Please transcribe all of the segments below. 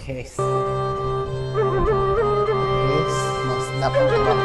caseមកស្ដាប់របស់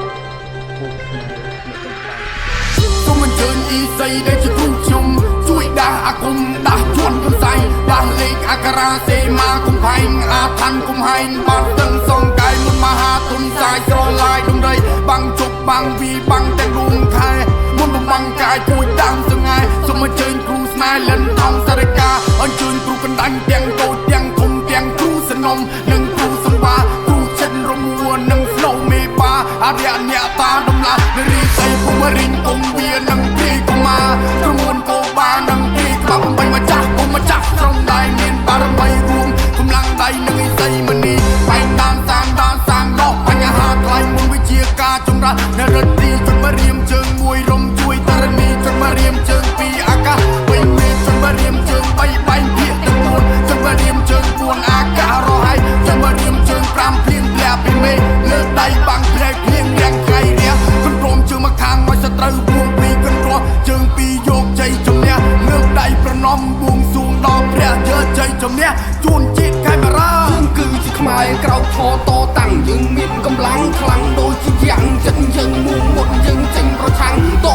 ពួកខ្ញុំសូមអញ្ជើញអ៊ីសីដែលជាគ្រូខ្ញុំជួយដាស់អាគមដាស់ជន់កំសៃដាស់លេខអក្សរាសេមាកំផែងអាឋានកំហែងបាត់ទាំងសងកាយមុនមហាទុនសាយស្រឡាយដំរីបាំងជប់បាំងវីបាំងទាំងរួមខែមុនបំបាំងកាយពួយតាមសង្ហាសូមអញ្ជើញគ្រូស្នេហ៍លិនថងសារកាអញ្ជើញគ្រូកណ្ដាញ់ទាំងកោតទាំងធំទាំងគ្រូសនំនិងគ្រូសម្បាគ្រូចិនរមួននិងស្នូមេបាអរិយអ្នកតាដំឡានារីសីពុំរិញគុំវានិងព្រីកុមារក្រមួនកោបានិងព្រីក្បាប់បំបីម្ចាស់គុំម្ចាស់ក្រុមដៃមានបារមីរួមកម្លាំងដៃនិងឥសីមនីបែងដានសាងលោះបញ្ហាថ្លៃមុនវិជាការចម្រាស់នរិទ្ធិជនមករៀមជើងមួយរំជួយតរណីជនមករៀមជើងពីអាកាសវិញមេជនមករៀមជើង3បែងភាគទាំង4ជនមករៀមជើង4អាកាសរហ័យជនមករៀមជើង5ភ្លៀងធ្លាក់ពីមេលើដៃបាំងភ្លែកភ្លៀងរាំងថ្ងៃរះគន្រោមជើងមកខាងឲ្យសត្រូវបួងពីគន្រោះជើងពីយកជ័យជំនះលើកដៃប្រណំបួងសួងដល់ព្រះយើជ័យជំនះជួនជាតិខេមរាគឺជាខ្មែរក្រោកឈរតតាំងយើងមានកម្លាំងខ្លាំងដូចជាយ៉ាងចិត្តយើងមួមុតយើងចេញប្រឆាំងត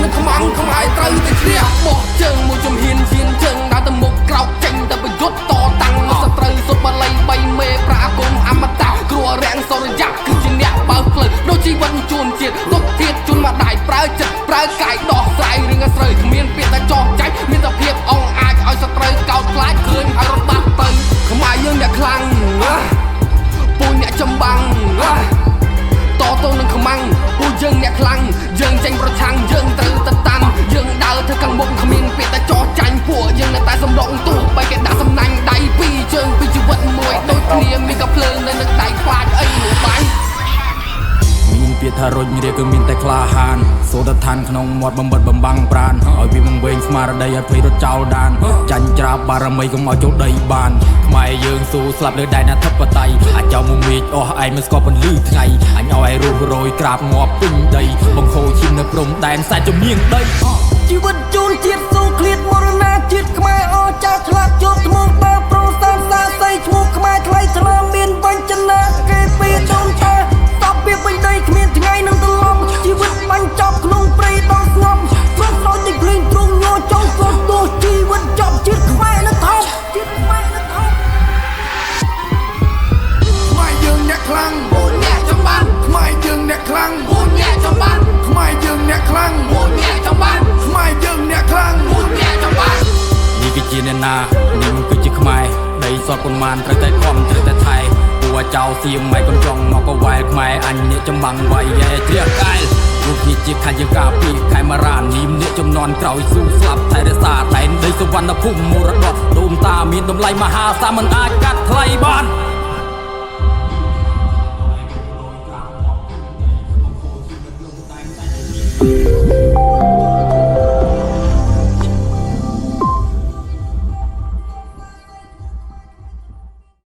នឹងខ្មាំងខ្មែរត្រូវតែឈ្នះបោះជើងមួយជំហានឈានជើងដើរទៅមុខក្រោកចេញតែប្រយុទ្ធតតាំងមកសត្រូវសុទ្ធបល័យ3មេប្រាគមអមតៈគ្រោះរាំងសរយៈគឺជាអ្នកបើកផ្លូវដូចជីវិតជួនជាតិទុកទៀតជួនមកដៃប្រើចិត្តប្រើកាយដោះស្រាយរឿងស្រូវគ្មានពាក្យតែចោះចាច់មានតែភាពអង្អាចឲ្យសត្រូវកោតខ្លាចឃើញឲ្យរបាត់ទៅខ្មែរយើងអ្នកខ្លាំងពូអ្នកចំបាំងតនឹងខ្មាំងពូយើងអ្នកខ្លាំងយើងចេញប្រឆាំងយើងត្រូវទៅតាមយើងដើរធ្វើខាងមុខគ្មានពាក្យតែចោះចាញ់ពួកយើងនៅតែសំឡងទូបីគេដាក់សំណាញ់ដៃពីរជើងពីជីវិតមួយដូចគ្នាមានកាភ្លើងនៅនឹងដៃខ្លាចអីនោះបាយមានពាក្យថារុញរាគឺមានតែក្លាហានសូត្រឋានក្នុងមាត់បំបិតបំបាំងប្រានឲ្យវាមកវិញស្មារតីឲ្យភ័យរត់ចោលដានចាញ់ច្រាបបារមីកុំឲ្យចូលដីបានខ្មែរយើងស៊ូស្លាប់លើដែនអធិបតេយ្យអាចោមកមេឃអស់ឯងមិនស្គាល់ពន្លឺថ្ងៃអញឲ្យរស់រយក្រាបងាប់ពេញដីបង្ខូចឈាមនៅព្រំដែនសែជំនាញដីជីវិតជូនជាតិស៊ូឃ្លាតមរណាជាតិខ្មែរអស់ចាស់ឆ្លាតជាប់ថ្មងបើប្រុសសាសាស័យឈ្មោះខ្មែរថ្លៃថ្លាមានវញ្ចនាគេពីដូនតាតបពីពេញដីគ្មានថ្ងៃនឹងត្រឡប់ជីវិតបាញ់ចប់ក្នុងព្រៃដល់ស្ងប់ព្រោះដោយតែភ្លេងទ្រង់ញ័រចង់ស្លត់ទោះជីវិតចប់ជាតិខ្មែរនឹងថោកជាតិខ្មែរនឹងថោកខ្មែរយើងអ្នកខ្លាំងពូអ្នកចំបាំងខ្មែរយើងអ្នកខ្លាំងពូអ្នកចំបាំងខ្មែរយើងអ្នកខ្លាំងពូអ្នកចំបាំងខ្មែរយើងអ្នកខ្លាំងពូអ្នកចំបាំងនេះគឺជាអ្នកណានេះគឺជាខ្មែរដីសតប៉ុន្មានត្រូវតែខំត្រូវតែថែពូចៅសៀមម៉ែកំចង់មកក៏វាយខ្មែរអញអ្នកចំបាំងវាយយ៉ែជ្រះកាយរូបនេះជាខាយើងការពីខេមរាននីមអ្នកចំនួនក្រោយស៊ូស្លាប់ថែរក្សាដែនដីសវណ្ណភូមិមរតកដូនតាមានតម្លៃមហាសាមិនអាចកាត់ថ្លៃបាន